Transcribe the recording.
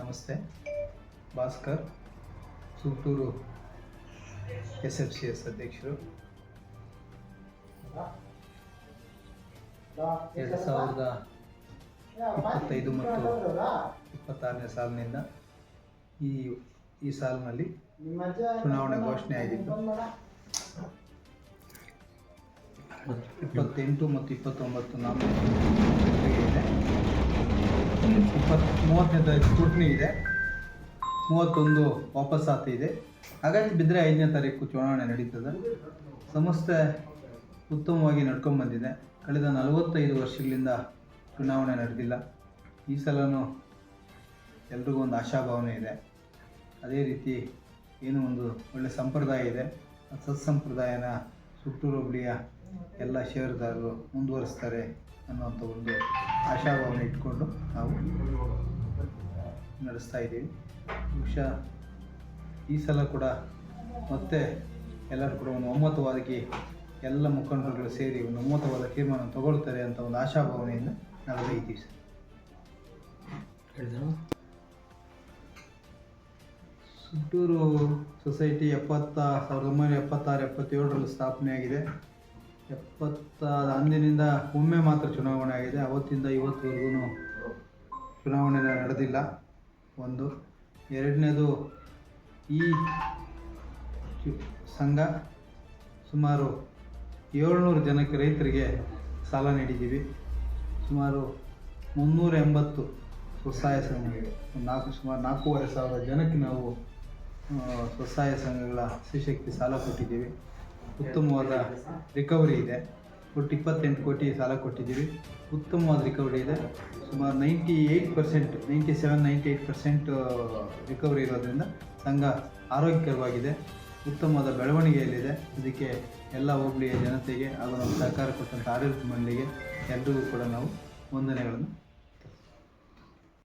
ನಮಸ್ತೆ. ಭಾಸ್ಕರ್, ಸುತ್ತೂರು SFCS ಅಧ್ಯಕ್ಷರು. 2025 ಮತ್ತು 26ನೇ ಸಾಲಿನಿಂದ ಈ ಸಾಲಿನಲ್ಲಿ ಚುನಾವಣೆ ಘೋಷಣೆ ಆಗಿದ್ದು 28 ಮತ್ತು 29 ನಾಮಿನೇಷನ್ ಇದೆ. 30ನೇ ತಾರೀಕು ಸ್ಕ್ರೂಟಿನಿ ಇದೆ. 31 ವಾಪಸ್ಸಾತಿ ಇದೆ. ಹಾಗಾಗಿ ಬಿದ್ದರೆ 5ನೇ ತಾರೀಕು ಚುನಾವಣೆ ನಡೀತದೆ. ಸಂಸ್ಥೆ ಉತ್ತಮವಾಗಿ ನಡ್ಕೊಂಡ್ಬಂದಿದೆ. ಕಳೆದ 45 ವರ್ಷಗಳಿಂದ ಚುನಾವಣೆ ನಡೆದಿಲ್ಲ. ಈ ಸಲನೂ ಎಲ್ರಿಗೂ ಒಂದು ಆಶಾಭಾವನೆ ಇದೆ. ಅದೇ ರೀತಿ ಏನೋ ಒಂದು ಒಳ್ಳೆಯ ಸಂಪ್ರದಾಯ ಇದೆ. ಸತ್ಸಂಪ್ರದಾಯನ ಸುತ್ತೂರು ಹೋಬಳಿಯ ಎಲ್ಲ ಷೇರುದಾರರು ಮುಂದುವರಿಸ್ತಾರೆ ಅನ್ನುವಂಥ ಒಂದು ಆಶಾಭಾವನೆ ಇಟ್ಕೊಂಡು ನಾವು ನಡೆಸ್ತಾ ಇದ್ದೀವಿ. ಬಹುಶಃ ಈ ಸಲ ಕೂಡ ಮತ್ತೆ ಎಲ್ಲರೂ ಕೂಡ ಒಂದು ಒಮ್ಮತವಾಗಿ ಎಲ್ಲ ಮುಖಂಡರುಗಳು ಸೇರಿ ಒಂದು ಒಮ್ಮತವಾದ ತೀರ್ಮಾನ ತಗೊಳ್ತಾರೆ ಅಂತ ಒಂದು ಆಶಾಭಾವನೆಯಿಂದ ನಾವೆಲ್ಲ ಇದ್ದೀವಿ ಸರ್. ಸುತ್ತೂರು ಸೊಸೈಟಿ 1976-77ರಲ್ಲಿ ಸ್ಥಾಪನೆಯಾಗಿದೆ. ಅಂದಿನಿಂದ ಒಮ್ಮೆ ಮಾತ್ರ ಚುನಾವಣೆ ಆಗಿದೆ. ಅವತ್ತಿಂದ ಇವತ್ತುವರೆಗೂ ಚುನಾವಣೆ ನಡೆದಿಲ್ಲ. ಒಂದು. ಎರಡನೇದು, ಈ ಸಂಘ ಸುಮಾರು 700 ಜನಕ್ಕೆ ರೈತರಿಗೆ ಸಾಲ ನೀಡಿದ್ದೀವಿ. ಸುಮಾರು 380 ಸ್ವಸಹಾಯ ಸಂಘಗಳಿಗೆ ಸುಮಾರು 4,500 ಜನಕ್ಕೆ ನಾವು ಸ್ವಸಹಾಯ ಸಂಘಗಳ ಸ್ತ್ರೀಶಕ್ತಿ ಸಾಲ ಕೊಟ್ಟಿದ್ದೀವಿ. ಉತ್ತಮವಾದ ರಿಕವರಿ ಇದೆ. ಒಟ್ಟು 28 ಕೋಟಿ ಸಾಲ ಕೊಟ್ಟಿದ್ದೀವಿ. ಉತ್ತಮವಾದ ರಿಕವರಿ ಇದೆ. ಸುಮಾರು 97-98% ರಿಕವರಿ ಇರೋದ್ರಿಂದ ಸಂಘ ಆರೋಗ್ಯಕರವಾಗಿದೆ, ಉತ್ತಮವಾದ ಬೆಳವಣಿಗೆಯಲ್ಲಿದೆ. ಇದಕ್ಕೆ ಎಲ್ಲ ಹೋಬಳಿಯ ಜನತೆಗೆ ಹಾಗೂ ನಮ್ಮ ಸಹಕಾರ ಕೊಟ್ಟಂಥ ಆಡಳಿತ ಮಂಡಳಿಗೆ ಎಲ್ರಿಗೂ ಕೂಡ ನಾವು ವಂದನೆಗಳನ್ನು